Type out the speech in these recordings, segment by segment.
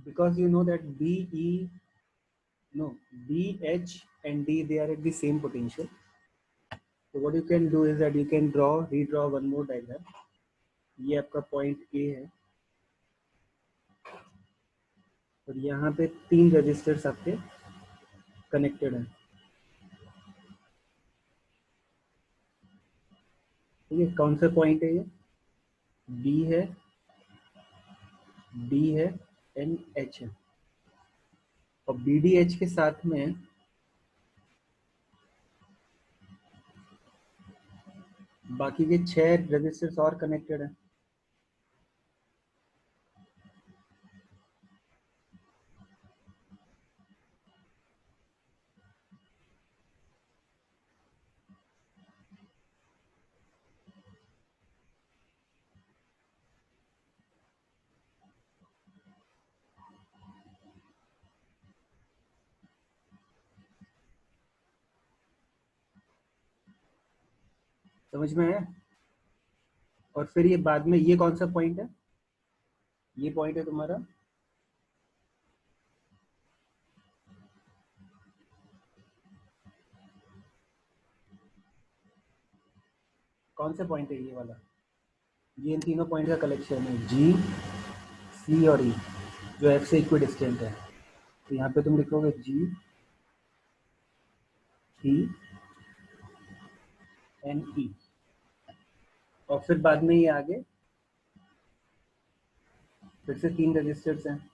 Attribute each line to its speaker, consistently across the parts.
Speaker 1: Because you know that B, H and D, they are at the same potential. So what you can do is that you can redraw one more diagram. ये आपका point A है और यहाँ पे 3 registers आपके connected हैं. ठीक है, कौन सा पॉइंट है ये? बी है, डी है एंड एच है. और बी डी एच के साथ में बाकी के 6 रजिस्टर्स और कनेक्टेड हैं. समझ में आया? और फिर ये बाद में ये कौन सा पॉइंट है? ये पॉइंट है तुम्हारा कौन सा पॉइंट है? ये वाला. ये इन तीनों पॉइंट का कलेक्शन है, जी, सी और ई, जो एफ से इक्वी डिस्टेंट है. तो यहाँ पे तुम लिखोगे जी, सी एंड ई. और फिर बाद में ये आगे फिर से 3 रजिस्टर्स हैं.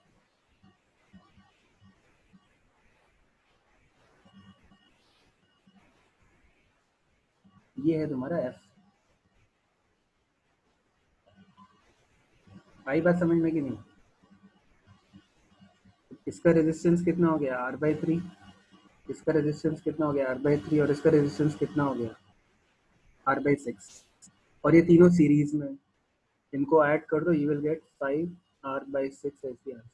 Speaker 1: ये है तुम्हारा एफ. आई बात समझ में कि नहीं? इसका रेजिस्टेंस कितना हो गया? R/3. इसका रेजिस्टेंस कितना हो गया? R/3. और इसका रेजिस्टेंस कितना हो गया? R/6. और ये तीनों सीरीज में, इनको ऐड कर दो, you will get 5R/6 as the answer.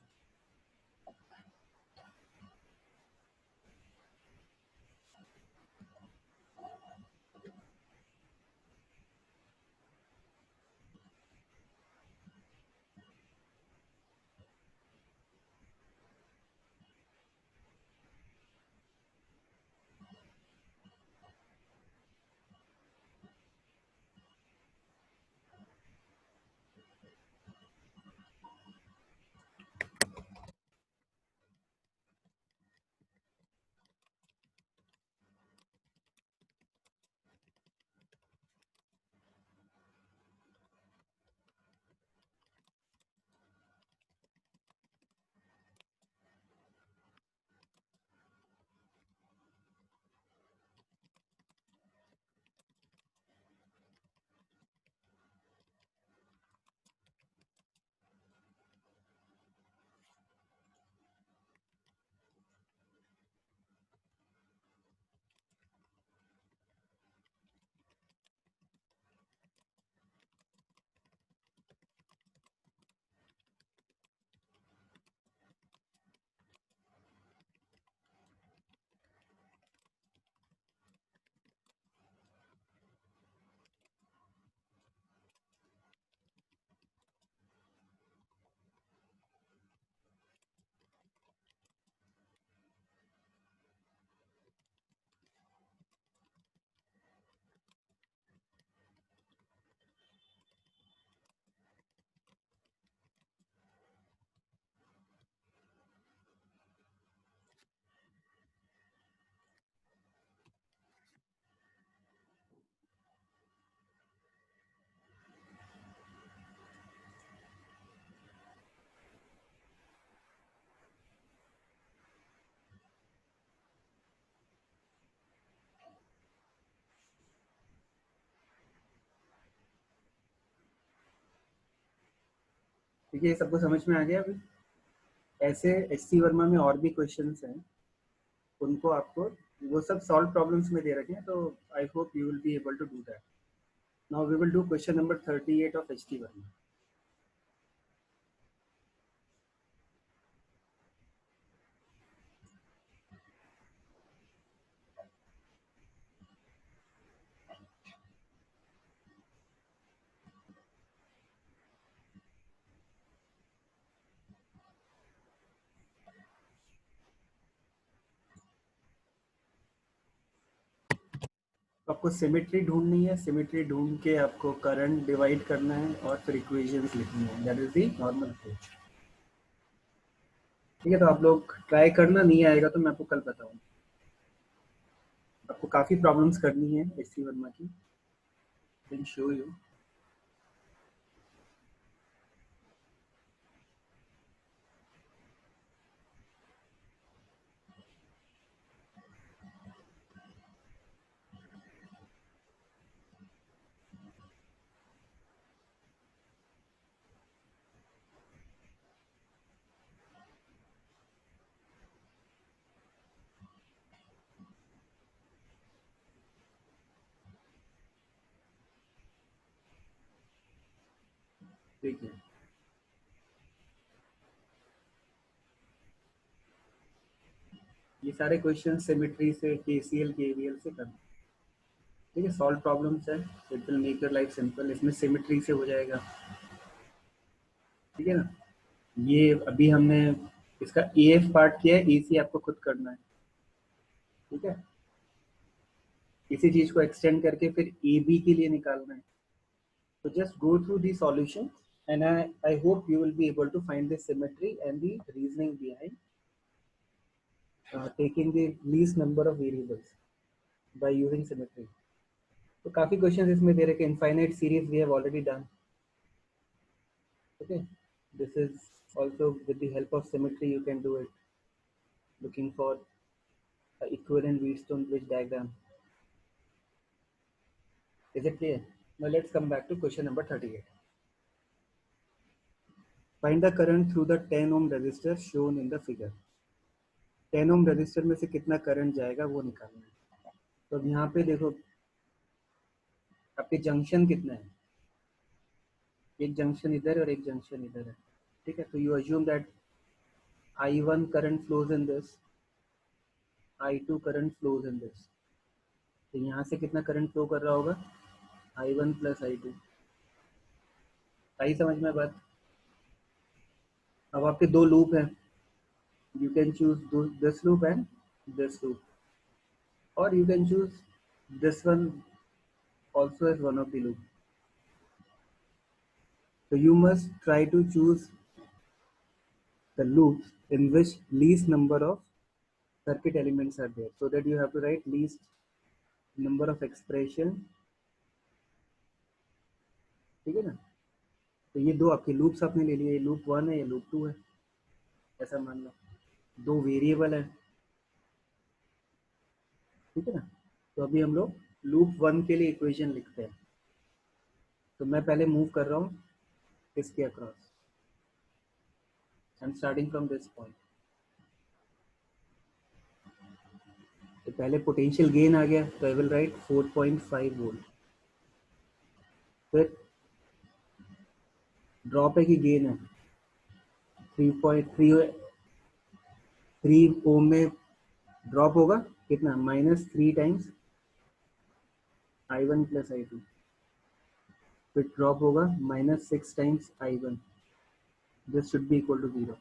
Speaker 1: ठीक है, ये सबको समझ में आ गया अभी? ऐसे एचसी वर्मा में और भी क्वेश्चंस हैं, उनको आपको वो सब सॉल्व प्रॉब्लम्स में दे रखे हैं. तो I hope you will be able to do that. Now we will do question number 38 of H C Verma. आपको सिमेट्री ढूंढनी है, सिमेट्री ढूंढ के आपको करंट डिवाइड करना है और फिर इक्वेशंस लिखनी है। That is the normal approach. ठीक है, तो आप लोग ट्राई करना, नहीं आएगा तो मैं आपको कल बताऊंगा। आपको काफ़ी प्रॉब्लम्स करनी है एस सी वर्मा की, कैन शो यू। देखिए, ये सारे क्वेश्चन सिमेट्री से, केसीएल केवीएल से करना। ठीक है, सॉल्व प्रॉब्लम्स है, it will make your life simple. इसमें सिमेट्री से हो जाएगा। ठीक है ना, ये अभी हमने इसका एएफ पार्ट किया है, एसी आपको खुद करना है। ठीक है, इसी चीज को एक्सटेंड करके फिर ए बी के लिए निकालना है। तो just go through the solution and I hope you will be able to find the symmetry and the reasoning behind taking the least number of variables by using symmetry. तो काफी questions इसमें दे रखे, infinite series we have already done. Okay, this is also with the help of symmetry you can do it, looking for a equivalent Wheatstone bridge diagram. Is it clear? Now let's come back to question number 38. Find the current through the 10 ohm resistor shown in the figure. 10 ohm resistor में से कितना current जाएगा वो निकालना है। तो अब यहाँ पे देखो, आपके जंक्शन कितना है, एक जंक्शन इधर और एक जंक्शन इधर है। ठीक है, तो you assume that I1 current flows in this, I2 current flows in this। तो यहाँ से कितना करंट फ्लो कर रहा होगा, I1 प्लस I2। आई समझ में बात। अब आपके दो लूप हैं, you can choose this loop and this loop, और you can choose this one also as one of the loop. So you must try to choose the loops in which least number of circuit elements are there, so that you have to write least number of expression। ठीक है ना, तो ये दो आपके loops आपने ले लिए, ये लूप 1 है, ये लूप 2 है, ऐसा मान लो। दो वेरिएबल है। ठीक है ना, तो अभी हम लोग लूप 1 के लिए इक्वेशन लिखते हैं। तो मैं पहले मूव कर रहा हूँ इसके across, I am starting from this point. तो पहले पोटेंशियल गेन आ गया, तो आई विल राइट 4.5 वोल्ट। फिर ड्रॉप है कि गेन है, 3 ओम में ड्रॉप होगा कितना, -3 टाइम्स I1 प्लस I2। फिर ड्रॉप होगा -6 times I1। This should be equal to 0।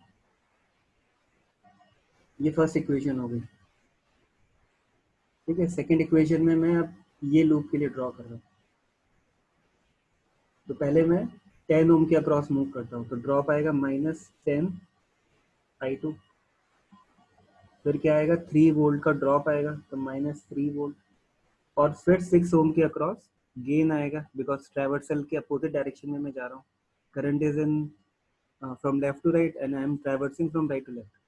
Speaker 1: ये फर्स्ट इक्वेशन हो गई। ठीक है, सेकेंड इक्वेशन में मैं अब ये लूप के लिए ड्रॉ कर रहा हूँ। तो पहले मैं 10 ओम के अक्रॉस मूव करता हूँ, तो ड्रॉप आएगा -10 I2। फिर क्या आएगा, 3 वोल्ट का ड्रॉप आएगा, तो -3 वोल्ट। और फिर 6 ओम के अक्रॉस गेन आएगा, बिकॉज ट्रैवर्सल के अपोजिट डायरेक्शन में मैं जा रहा हूँ। Current is in from left to right and I am traversing from right to left.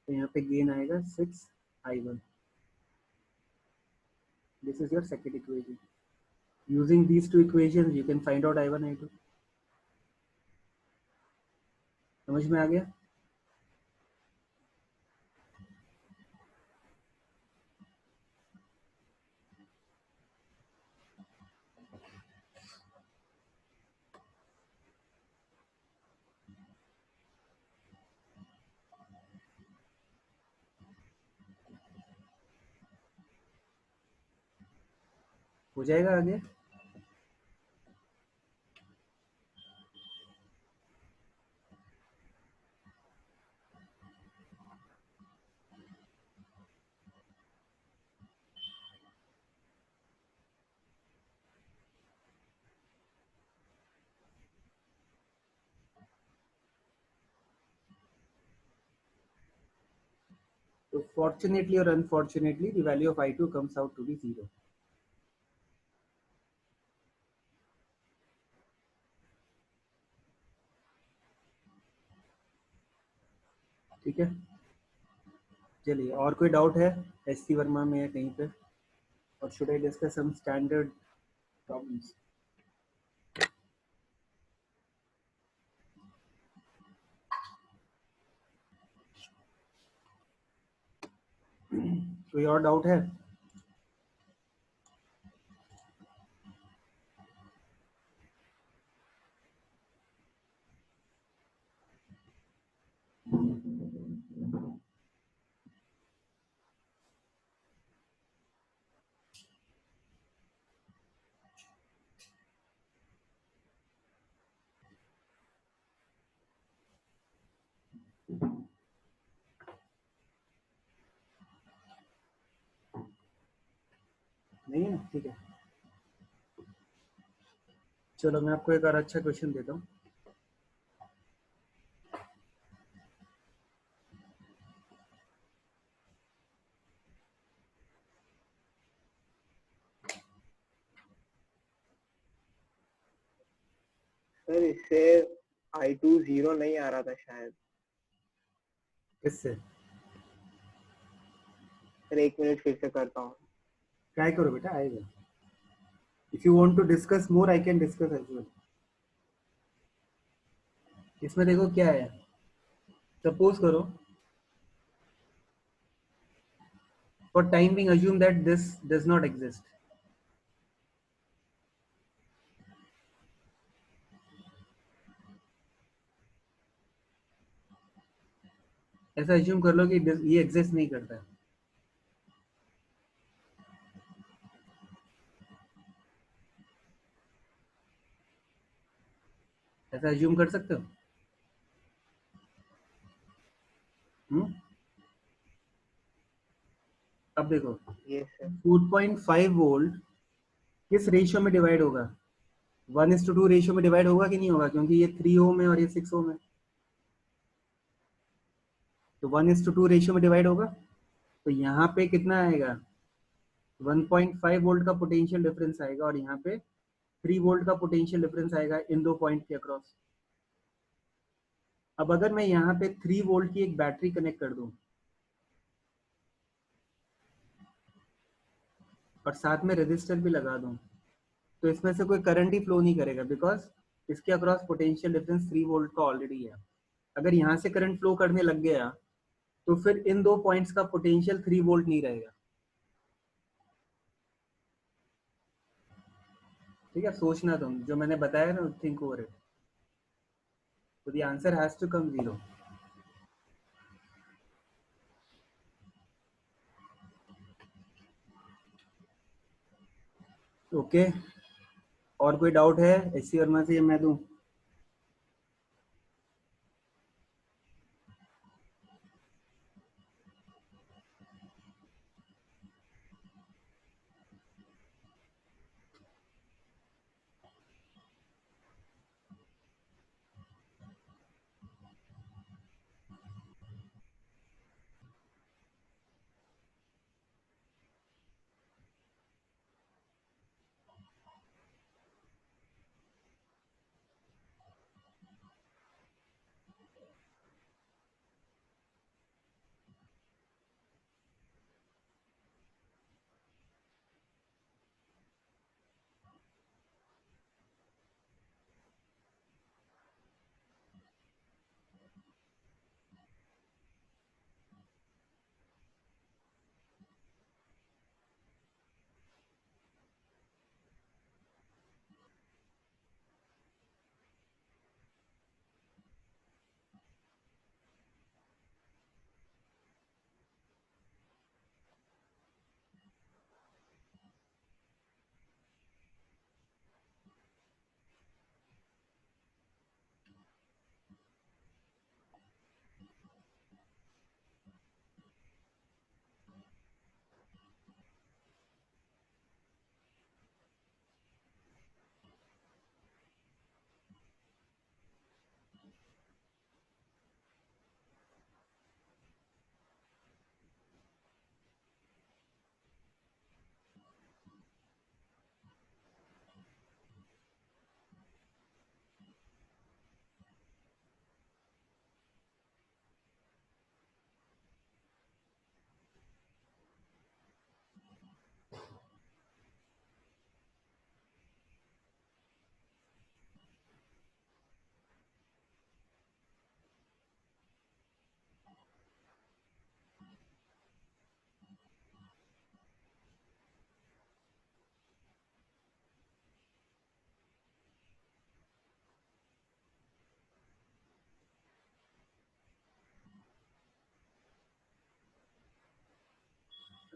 Speaker 1: तो यहाँ पे गेन आएगा 6I1। This is your second equation. Using these two equation you can find out I1 I2। समझ में आ गया। हो जाएगा आगे। So fortunately or unfortunately, the value of I2 comes out to be 0. ठीक है, चलिए और कोई डाउट है एस सी वर्मा में या कहीं पे, और should I discuss some standard problems? कोई और डाउट है? नहीं है? ठीक है, चलो मैं आपको एक और अच्छा क्वेश्चन देता हूँ।
Speaker 2: सर इससे I2 0 नहीं आ रहा था शायद।
Speaker 1: किससे?
Speaker 2: सर 1 मिनट फिर से करता हूँ।
Speaker 1: ट्राई करो बेटा, आएगा। If you want to discuss more I can discuss as well. इसमें देखो क्या है, सपोज करो for time being assume that this does not exist. ऐसा अज्यूम कर लो कि ये एग्जिस्ट नहीं करता है। ऐसा अज्यूम कर सकते हो? हम्म? अब देखो
Speaker 2: ये सर
Speaker 1: 4.5 वोल्ट किस रेशियो में डिवाइड होगा? 1:2 रेशियो में डिवाइड होगा कि नहीं होगा, क्योंकि ये 3 ओम है और ये 6 ओम है, तो 1:2 रेशियो में डिवाइड होगा। तो यहाँ पे कितना आएगा? 1.5 वोल्ट का पोटेंशियल डिफरेंस आएगा, और यहाँ पे 3 वोल्ट का पोटेंशियल डिफरेंस आएगा इन दो पॉइंट के अक्रॉस। अब अगर मैं यहाँ पे 3 वोल्ट की एक बैटरी कनेक्ट कर दूं और साथ में रेजिस्टर भी लगा दूं, तो इसमें से कोई करंट ही फ्लो नहीं करेगा, बिकॉज इसके अक्रॉस पोटेंशियल डिफरेंस 3 वोल्ट का ऑलरेडी है। अगर यहाँ से करंट फ्लो करने लग गया तो फिर इन दो पॉइंट्स का पोटेंशियल 3 वोल्ट नहीं रहेगा। ठीक है, सोचना तुम जो मैंने बताया ना, थिंक ओवर इट, तो the answer has to come 0। Okay, और कोई डाउट है एस सी वर्मा से, या मैं दूं?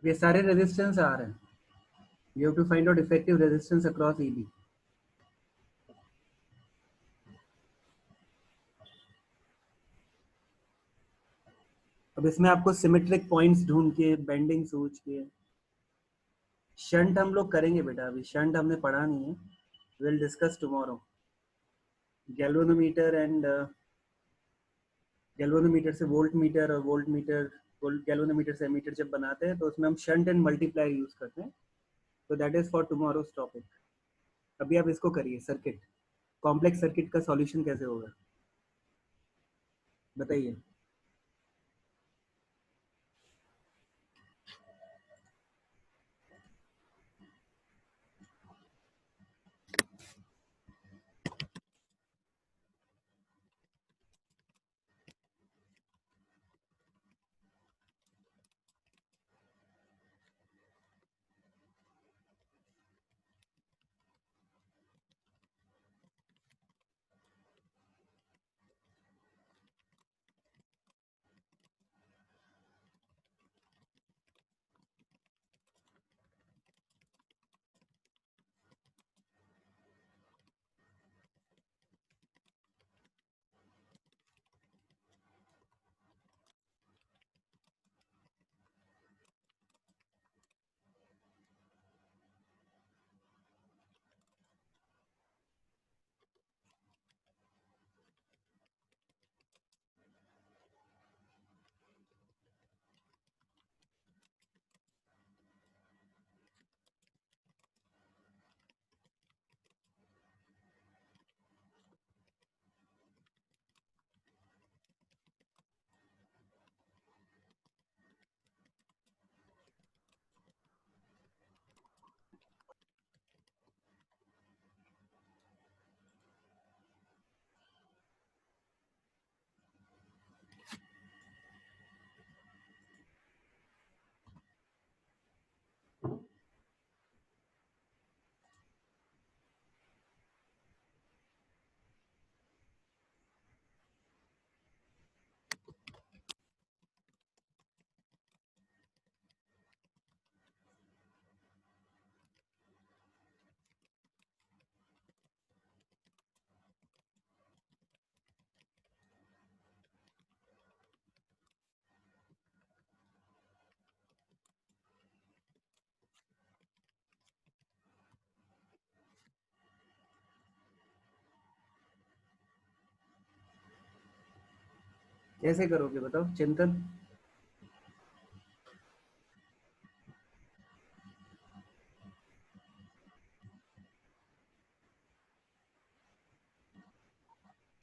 Speaker 1: ये सारे रेजिस्टेंस आ रहे हैं. You have to find out effective resistance across EB. अब इसमें आपको सिमेट्रिक पॉइंट्स ढूंढ के बेंडिंग सोच के शंट हम लोग करेंगे बेटा. अभी शंट हमने पढ़ा नहीं है. Will discuss tomorrow. Galvanometer and galvanometer से वोल्ट मीटर और वोल्ट मीटर गैल्वेनोमीटर से एमीटर जब बनाते हैं तो उसमें हम शंट एंड मल्टीप्लाई यूज करते हैं. तो that is for tomorrow's topic. अभी आप इसको करिए. सर्किट, कॉम्प्लेक्स सर्किट का सॉल्यूशन कैसे होगा बताइए. कैसे करोगे बताओ चिंतन.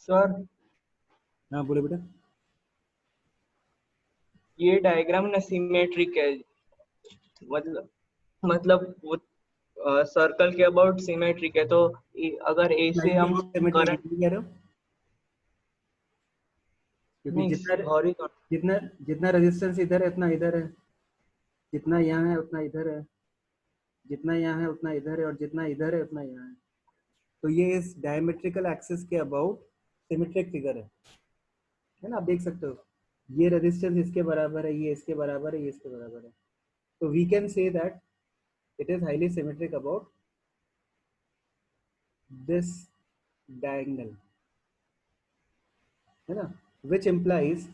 Speaker 3: सर
Speaker 1: हाँ बोले बेटा.
Speaker 3: ये डायग्राम ना सिमेट्रिक है, मतलब वो सर्कल के अबाउट सिमेट्रिक है, तो अगर ऐसे हम करंट
Speaker 1: कह रहे हो क्योंकि
Speaker 3: नहीं
Speaker 1: जितना
Speaker 3: हॉरिजॉन्टल
Speaker 1: जितना जितना रेजिस्टेंस इधर है उतना इधर है. जितना यहाँ है उतना इधर है. जितना यहाँ है उतना इधर है और जितना इधर है उतना यहाँ है. तो ये इस डायमेट्रिकल एक्सिस के अबाउट सिमेट्रिक फिगर है ना. आप देख सकते हो ये रेजिस्टेंस इसके बराबर है, ये इसके बराबर है, ये इसके बराबर है. तो we can say that it is highly symmetric about this diagonal है ना. विच इम्प्लाइज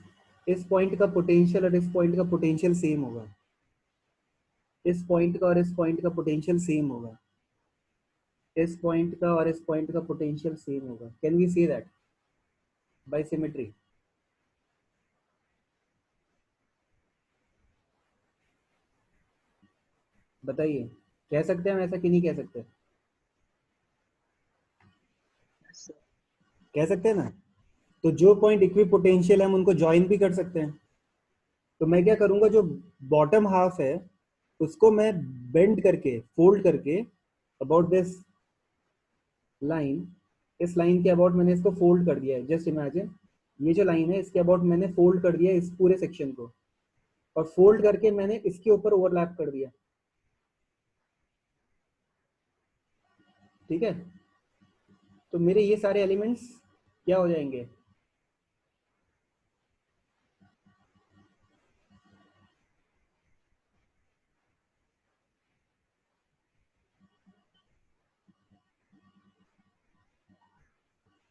Speaker 1: इस पॉइंट का पोटेंशियल और इस पॉइंट का पोटेंशियल सेम होगा. इस पॉइंट का और इस पॉइंट का पोटेंशियल सेम होगा. इस पॉइंट का और इस पॉइंट का पोटेंशियल सेम होगा. Can we see that by symmetry. बताइए कह सकते हैं हम ऐसा कि नहीं कह सकते. कह सकते हैं ना. तो जो पॉइंट इक्वी पोटेंशियल है हम उनको ज्वाइन भी कर सकते हैं. तो मैं क्या करूंगा, जो बॉटम हाफ है उसको मैं बेंड करके फोल्ड करके अबाउट दिस लाइन, इस लाइन के अबाउट मैंने इसको फोल्ड कर दिया है. जस्ट इमेजिन ये जो लाइन है इसके अबाउट मैंने फोल्ड कर दिया इस पूरे सेक्शन को, और फोल्ड करके मैंने इसके ऊपर ओवरलैप कर दिया. ठीक है. तो मेरे ये सारे एलिमेंट्स क्या हो जाएंगे,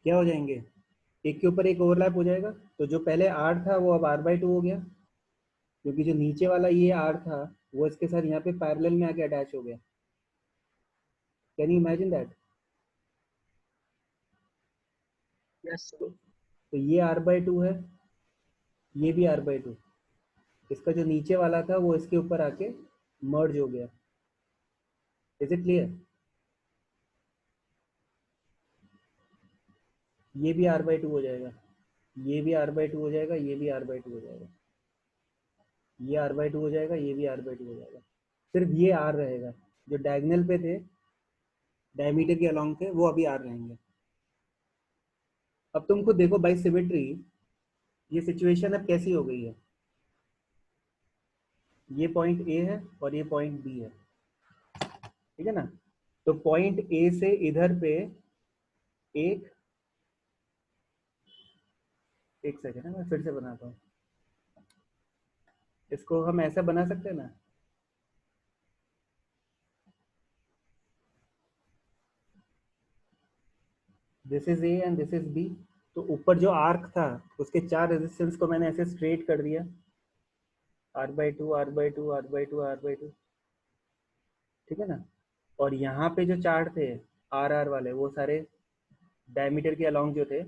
Speaker 1: क्या हो जाएंगे, एक के ऊपर एक ओवरलैप हो जाएगा। तो जो पहले R था वो अब R/2 हो गया, क्योंकि जो नीचे वाला ये R था वो इसके साथ यहाँ पे पैरेलल में आके अटैच हो गया। Can you imagine that?
Speaker 3: Yes sir.
Speaker 1: तो ये R/2 है, ये भी R/2। इसका जो नीचे वाला था वो इसके ऊपर आके मर्ज हो गया। Is it clear? ये भी R/2 हो जाएगा, ये भी R/2 हो जाएगा, ये भी R/2 हो जाएगा, ये R/2 हो जाएगा, ये भी R/2 हो जाएगा। सिर्फ ये R रहेगा, जो डायगोनल पे थे, डायमीटर के अलोंग थे, वो अभी R रहेंगे। अब तुमको देखो बाई सिमेट्री ये सिचुएशन अब कैसी हो गई है। ये पॉइंट ए है और ये पॉइंट बी है, ठीक है ना? तो पॉइंट ए से इधर पे एक सेकेंड है, मैं फिर से बनाता हूँ। इसको हम ऐसा बना सकते हैं ना, this is A and this is B. तो ऊपर जो आर्क था उसके 4 रेजिस्टेंस को मैंने ऐसे स्ट्रेट कर दिया, R/2 R/2 R/2 R/2, ठीक है ना? और यहाँ पे जो चार्ट थे R वाले, वो सारे डायमीटर के अलोंग जो थे,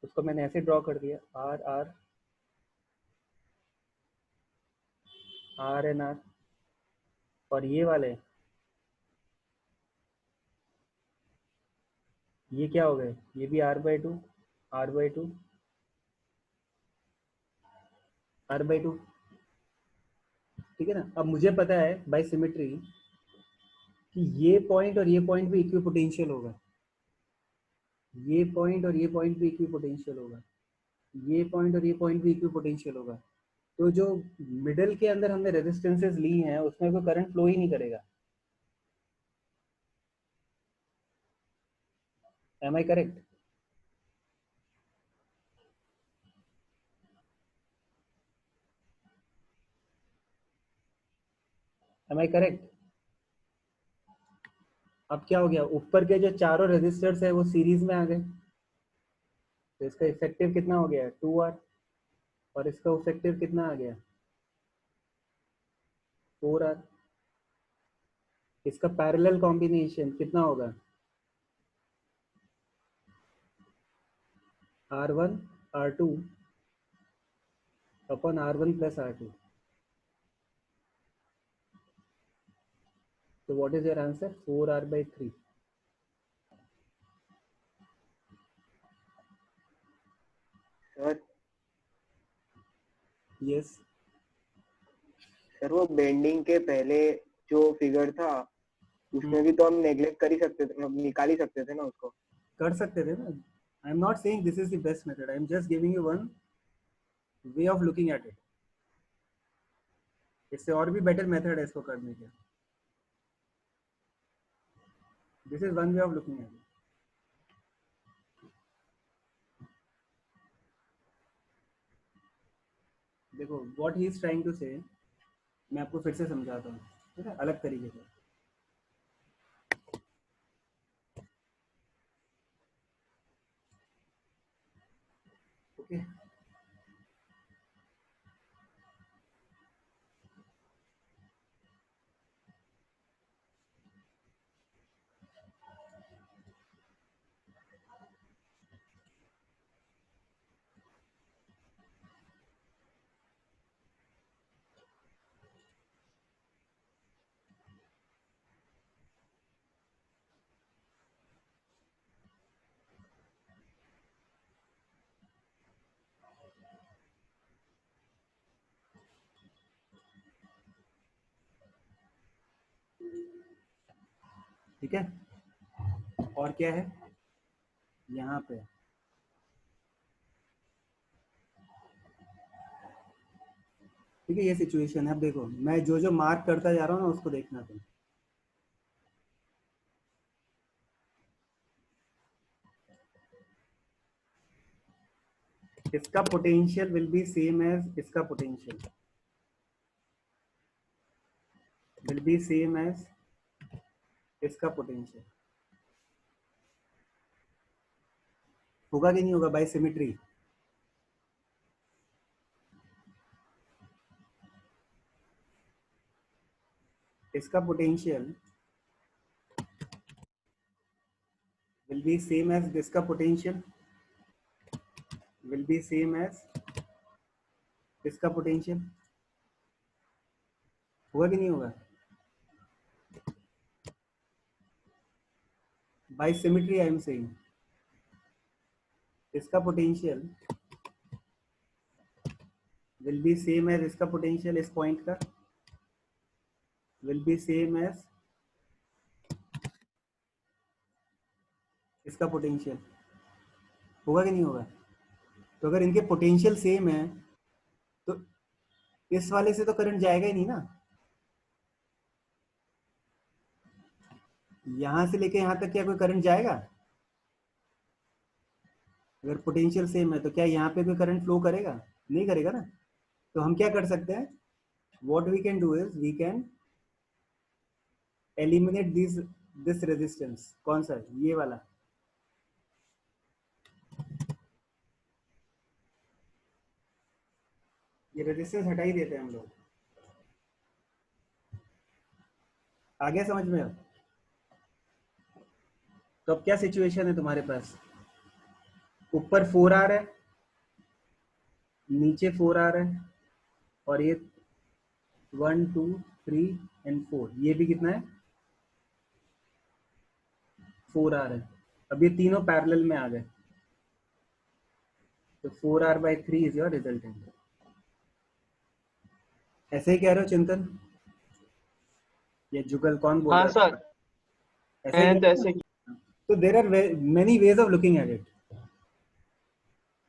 Speaker 1: उसको मैंने ऐसे ड्रॉ कर दिया, R R R and R। और ये वाले, ये क्या हो गए, ये भी R/2 R/2 R/2, ठीक है ना? अब मुझे पता है बाय सिमेट्री कि ये पॉइंट और ये पॉइंट भी इक्विपोटेंशियल होगा, ये पॉइंट और ये पॉइंट भी इक्विपोटेंशियल होगा, ये पॉइंट और ये पॉइंट भी इक्विपोटेंशियल होगा। तो जो मिडल के अंदर हमने रेजिस्टेंसेस ली हैं उसमें कोई करंट फ्लो ही नहीं करेगा। Am I correct? Am I correct? अब क्या हो गया, ऊपर के जो चारों रेजिस्टर्स है वो सीरीज में आ गए, तो इसका इफेक्टिव कितना हो गया, 2R। और इसका इफेक्टिव कितना आ गया, 4R। इसका पैरेलल कॉम्बिनेशन कितना होगा, R1 R2 upon R1 plus R2। तो what is your answer, 4R/3।
Speaker 2: Sir
Speaker 1: yes.
Speaker 2: Sir वो बेंडिंग के पहले जो फिगर था उसमें भी तो हम नेग्लेक्ट कर ही सकते थे, हम निकाल ही सकते थे ना उसको।
Speaker 1: कर सकते थे ना। I am not saying this is the best method, I am just giving you one way of looking at it. इससे और भी बेटर मेथड है इसको करने के। This is one way of looking at it. देखो what he is trying to say, मैं आपको फिर से समझाता हूँ, ठीक है, अलग तरीके से। ओके, ठीक है। और क्या है यहाँ पे, ठीक है, ये सिचुएशन है। अब देखो मैं जो जो मार्क करता जा रहा हूँ ना उसको देखना तुम। इसका potential will be same as इसका potential, will be same as इसका पोटेंशियल। होगा कि नहीं होगा बाय सिमेट्री? इसका potential will be same as this का potential will be same as इसका potential, होगा कि नहीं होगा? By symmetry I am saying इसका potential will be same as इसका potential इस point का will be same as इसका potential, होगा कि नहीं होगा? तो अगर इनके पोटेंशियल सेम है तो इस वाले से तो करंट जाएगा ही नहीं ना, यहां से लेके यहां तक क्या कोई करंट जाएगा? अगर पोटेंशियल सेम है तो क्या यहाँ पे कोई करंट फ्लो करेगा? नहीं करेगा ना। तो हम क्या कर सकते हैं, what we can do is we can eliminate this resistance. कौन सा? ये वाला। ये रेजिस्टेंस हटा ही देते हैं हम लोग। आ गया समझ में अब? तो अब क्या सिचुएशन है तुम्हारे पास, ऊपर 4 आ रहा है, नीचे 4 आ रहा है, और ये 1 2 3 एंड 4, ये भी कितना है? 4 आ रहा है। अब ये तीनों पैरेलल में आ गए, तो 4R/3 इज योर रिजल्टेंट। ऐसे ही कह रहे हो चिंतन? ये जुगल कौन बोल
Speaker 3: हाँ
Speaker 1: रहा है?
Speaker 3: सर,
Speaker 1: ऐसे ही
Speaker 3: मैंने तो
Speaker 1: कह रहे
Speaker 3: ऐसे
Speaker 1: हो? तो there are many ways of looking at it.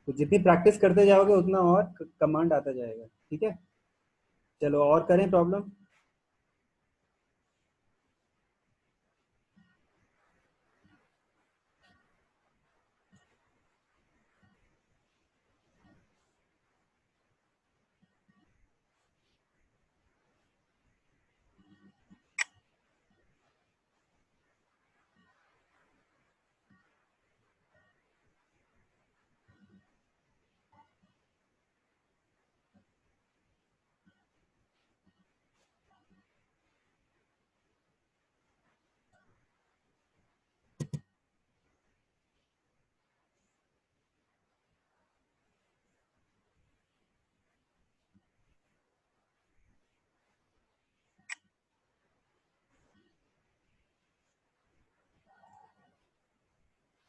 Speaker 1: तो जितनी प्रैक्टिस करते जाओगे उतना और कमांड आता जाएगा। ठीक है, चलो और करें प्रॉब्लम।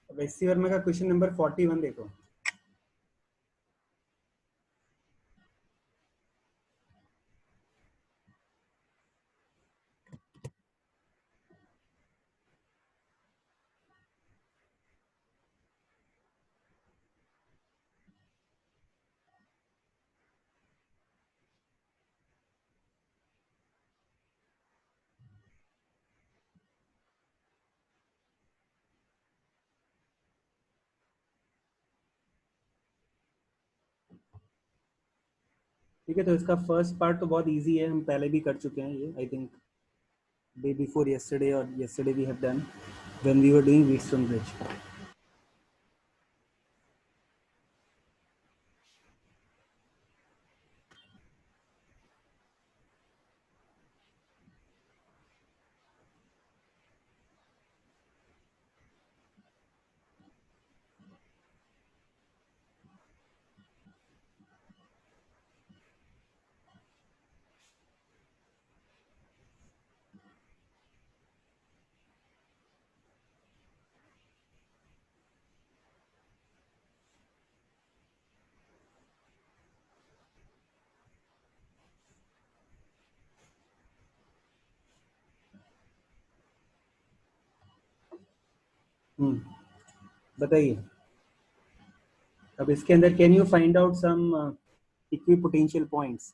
Speaker 1: अब एससी वर्मा का क्वेश्चन नंबर 41 देखो। ठीक है, तो इसका फर्स्ट पार्ट तो बहुत इजी है, हम पहले भी कर चुके हैं ये, I think day before yesterday और yesterday we have done when we were doing Wheatstone Bridge. बताइए अब इसके अंदर, can you find out some equipotential points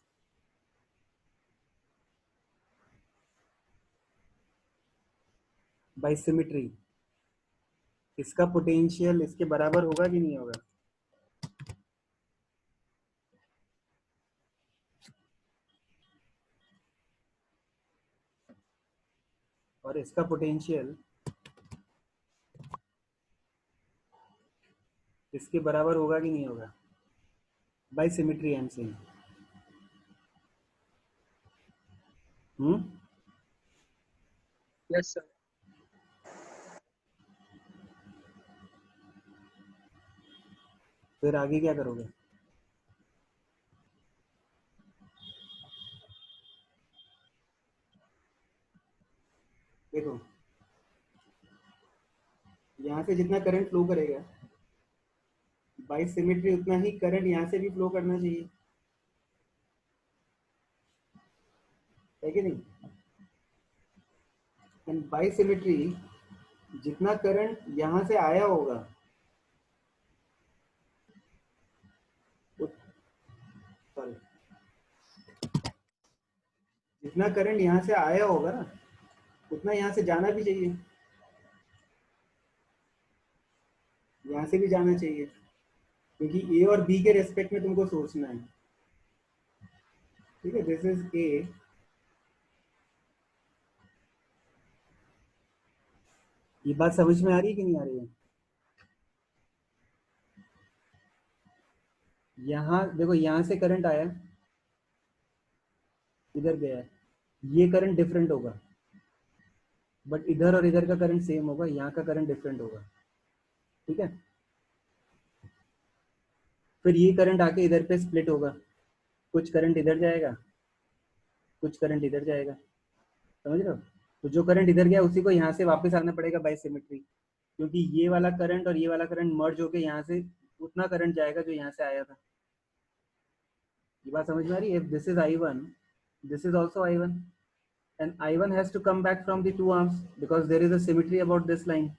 Speaker 1: by symmetry? इसका पोटेंशियल इसके बराबर होगा कि नहीं होगा? और इसका पोटेंशियल इसके बराबर होगा कि नहीं होगा? By symmetry I am saying.
Speaker 3: Yes sir.
Speaker 1: फिर आगे क्या करोगे? देखो, यहाँ से जितना करंट फ्लो करेगा बाय सिमेट्री उतना ही करंट यहाँ से भी फ्लो करना चाहिए, है कि नहीं? एंड बाय सिमेट्री जितना करंट यहाँ से आया होगा सॉरी, जितना करंट यहाँ से आया होगा ना उतना यहाँ से जाना भी चाहिए, यहाँ से भी जाना चाहिए, क्योंकि ए और बी के रेस्पेक्ट में तुमको सोचना है। ठीक है, दिस इज ए, ये बात समझ में आ रही है कि नहीं आ रही है? यहाँ देखो, यहाँ से करंट आया, इधर गया है, ये करंट डिफरेंट होगा, बट इधर और इधर का करंट सेम होगा, यहाँ का करंट डिफरेंट होगा। ठीक है, फिर ये करंट आके इधर पे स्प्लिट होगा, कुछ करंट इधर जाएगा, कुछ करंट इधर जाएगा, समझ रहे हो? तो जो करंट इधर गया उसी को यहाँ से वापस आना पड़ेगा बाय सिमेट्री, क्योंकि ये वाला करंट और ये वाला करंट मर्ज होके यहाँ से उतना करंट जाएगा जो यहाँ से आया था। ये बात समझ में आ रही है? This is I1, this is also I1, and I1 has to come back from the two arms because there is a symmetry about this line.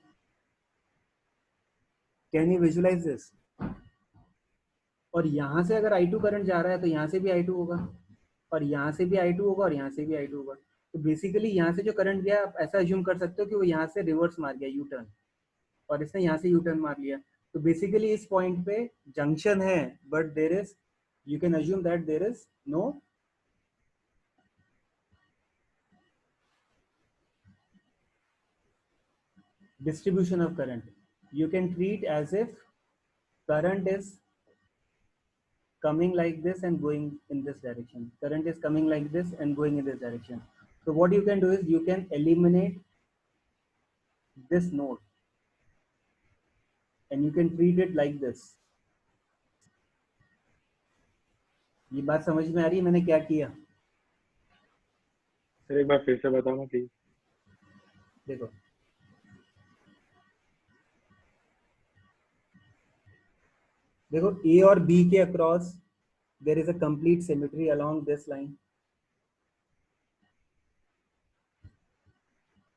Speaker 1: Can you visualize this? और यहाँ से अगर I2 करंट जा रहा है तो यहाँ से भी I2 होगा, और यहाँ से भी I2 होगा, और यहाँ से भी I2 होगा। तो बेसिकली यहाँ से जो करंट गया आप ऐसा अज्यूम कर सकते हो कि वो यहाँ से रिवर्स मार गया, यू टर्न, और इसने यहाँ से यू टर्न मार लिया। तो बेसिकली इस पॉइंट पे जंक्शन है, but there is, you can assume that there is no distribution of current. You can treat as if current is coming like this and going in this direction. Current is coming like this and going in this direction. So what you can do is you can eliminate this node and you can treat it like this. ये बात समझ में आ रही है मैंने क्या किया?
Speaker 4: Sir एक बार फिर से बताना प्लीज।
Speaker 1: देखो, देखो A और B के across there is a complete symmetry along this line,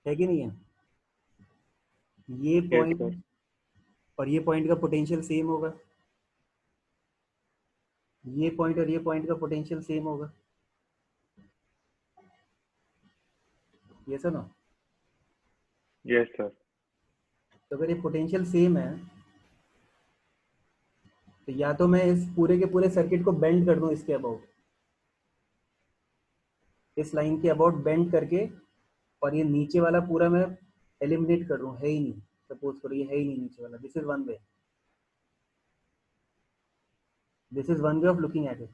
Speaker 1: है कि नहीं है? ये पॉइंट और ये पॉइंट का पोटेंशियल सेम होगा, ये पॉइंट और ये पॉइंट का पोटेंशियल सेम होगा, ये सर ना?
Speaker 4: Yes sir.
Speaker 1: तो अगर ये पोटेंशियल सेम है तो या तो मैं इस पूरे के पूरे सर्किट को बेंड कर दूं इसके अबाउट, इस लाइन के अबाउट बेंड करके, और ये नीचे वाला पूरा मैं एलिमिनेट कर दूं, है ही नहीं, सपोज करो ये है ही नहीं नीचे वाला, this is one way, this is one way of looking at it.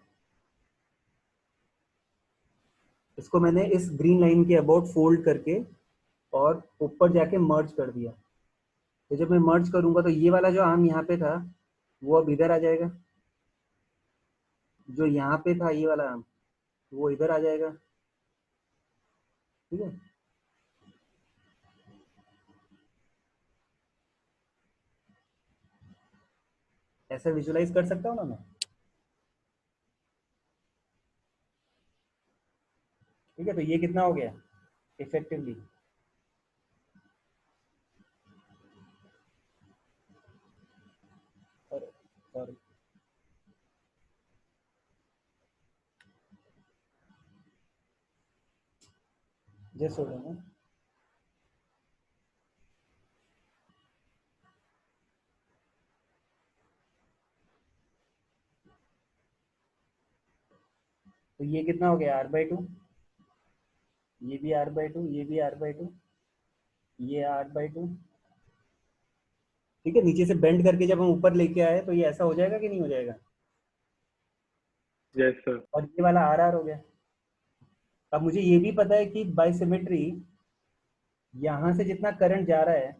Speaker 1: इसको मैंने इस ग्रीन लाइन के अबाउट फोल्ड करके और ऊपर जाके मर्ज कर दिया। तो जब मैं मर्ज करूंगा तो ये वाला जो आर्म यहाँ पे था वो अब इधर आ जाएगा, जो यहाँ पे था ये वाला आर्म वो इधर आ जाएगा। ठीक है, ऐसा विजुलाइज कर सकता हूँ ना मैं? ठीक है, तो ये कितना हो गया इफेक्टिवली? सॉरी, जस्ट हो जाना। तो ये कितना हो गया R/2, ये भी R/2, ये भी R/2, ये R/2, ठीक है, नीचे से बेंड करके जब हम ऊपर लेके आए तो ये ऐसा हो जाएगा कि नहीं हो जाएगा,
Speaker 4: यस सर।
Speaker 1: और ये वाला आर आर हो गया। अब मुझे ये भी पता है कि बाय सिमेट्री यहाँ से जितना करंट जा रहा है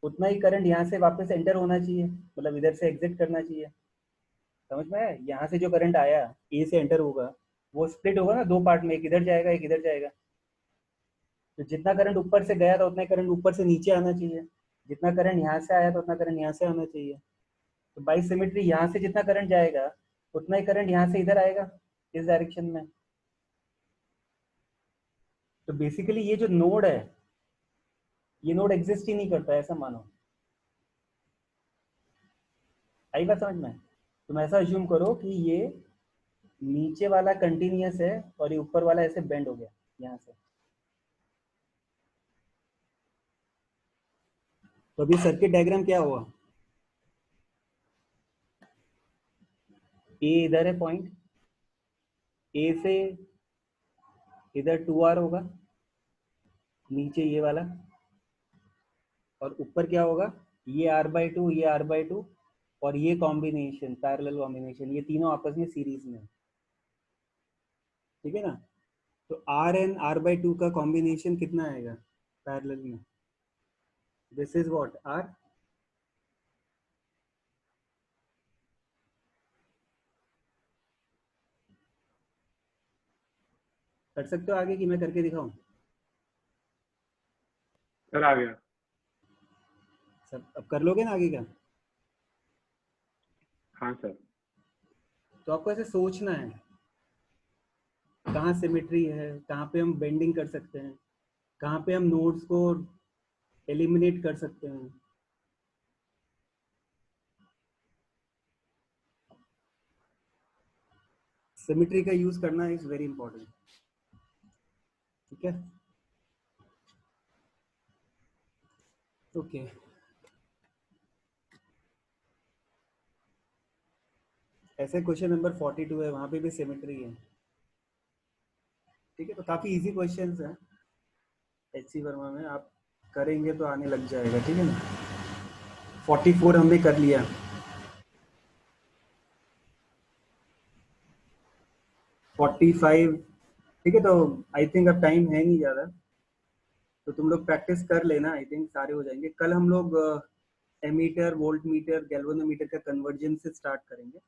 Speaker 1: उतना ही करंट यहाँ से वापस एंटर होना चाहिए, मतलब इधर से एग्जिट करना चाहिए। समझ में आया? यहाँ से जो करंट आया ए से एंटर होगा वो स्प्लिट होगा ना दो पार्ट में, एक इधर जाएगा एक इधर जाएगा। तो जितना करंट ऊपर से गया था उतना करंट ऊपर से नीचे आना चाहिए, जितना करंट यहाँ से आया था उतना करंट यहाँ से आना चाहिए। तो बाई सिमेट्री यहाँ से जितना करंट जाएगा उतना ही करंट यहाँ से इधर आएगा इस डायरेक्शन में। तो बेसिकली ये जो नोड है ये नोड एग्जिस्ट ही नहीं करता, ऐसा मानो। आई बात समझ में? तुम ऐसा अज्यूम करो कि ये नीचे वाला कंटिन्यूअस है और ये ऊपर वाला ऐसे बेंड हो गया यहाँ से। तो अभी सर्किट डायग्राम क्या हुआ, ए इधर है पॉइंट, ए से इधर 2R होगा, नीचे ये वाला, और ऊपर क्या होगा, ये R/2 ये R/2 और ये कॉम्बिनेशन पैरेलल कॉम्बिनेशन, ये तीनों आपस में सीरीज में। ठीक है ना? तो RN R/2 का कॉम्बिनेशन कितना आएगा पैरेलल में? This is what R। कर सकते हो आगे कि मैं करके दिखाऊं?
Speaker 4: सर आ गया।
Speaker 1: सब अब कर लोगे ना आगे का?
Speaker 4: हाँ सर।
Speaker 1: तो आपको ऐसे सोचना है कहाँ सिमेट्री है, कहाँ पे हम बेंडिंग कर सकते हैं, कहाँ पे हम नोड्स को एलिमिनेट कर सकते हैं। सिमेट्री का यूज करना इज वेरी इंपॉर्टेंट। ठीक है, ओके। ऐसे क्वेश्चन नंबर 42 है, वहां पे भी सिमेट्री है। ठीक है, तो काफी इजी क्वेश्चंस हैं एचसी वर्मा में, आप करेंगे तो आने लग जाएगा। ठीक है ना? 44 हमने कर लिया। 45। ठीक है, तो आई थिंक अब टाइम है नहीं ज़्यादा, तो तुम लोग प्रैक्टिस कर लेना, आई थिंक सारे हो जाएंगे। कल हम लोग एमीटर, वोल्ट मीटर, गैल्वेनोमीटर का कन्वर्जन से स्टार्ट करेंगे।